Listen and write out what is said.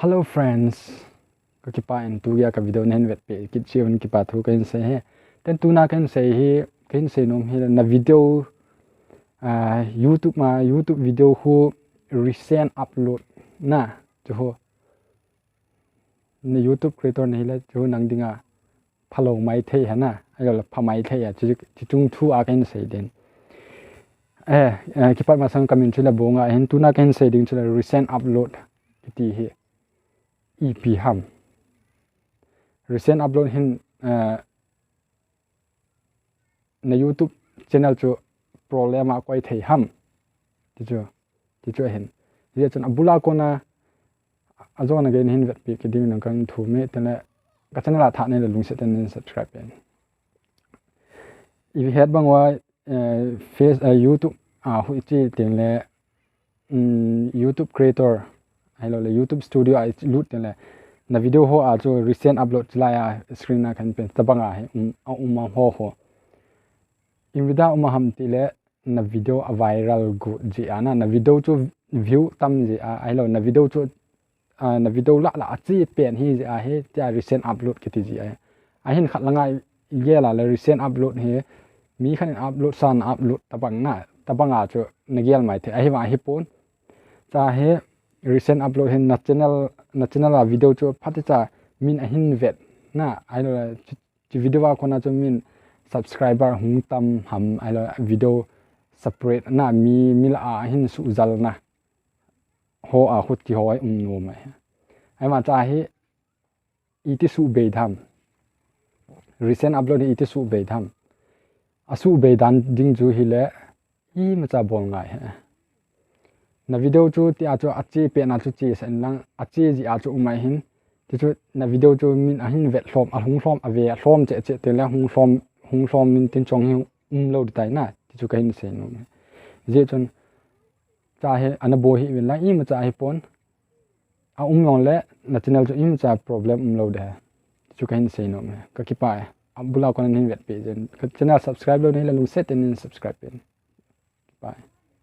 Hello friends, có kipa in tu ya ka video nen vet pe kit chiun kipa thu kan se he ten tu na kan se hi kan se nom hi na video YouTube video hu recent upload na jo ne YouTube creator ne la jo nang dinga phalo mai thei hana ayol pha mai thei ya chi chung thu a kan se den kipa ma sang comment chila bonga hen tu na kan se ding chila recent upload kiti hi EP ham recent upload hin na YouTube channel chu problem a koi thei ham ti chu hen ye chun abula kona azon again hin vet pi ke ding nang kan thu me tena ka channel a tha ne la lung se ten subscribe pen if you had bangwa face YouTube hu chi ting le YouTube creator hello le YouTube studio I lut ten le na video ho a cho recent upload chla ya screen na kan pen tabanga he ho in vida ham ti le na video a viral go ji ana na video chu view tam ji a hello na video chu na video la chi pen hi ji a he ta recent upload ki ti ji a hin khat langa ye la le recent upload he mi khan upload san upload tabanga chu na gel mai the a hi wa hi pon cha he recent upload hin na channel a video chu phati cha min a hin vet na ai lo chi video wa kona chu min subscriber hung tam ham ai lo video separate na mi la a hin su zal na ho a khut ki hoi no mai ai ma cha hi iti su be tham recent upload iti su be tham asu be dan ding ju hi le i ma cha bol ngai na video chu ti a chu achi pe na chu chi sen lang achi ji a chu umai hin ti chu na video chu min a hin vet hlom a hung hlom a ve hlom che te la hung hlom min tin chong hi lo dai na ti chu kain se no je chon cha he ana bo hi wen la i ma cha hi pon a long le na channel chu im cha problem lo de chu kain se no ka ki pa abula kon hin vet pe jen channel subscribe lo ni la lu set and subscribe pen bye.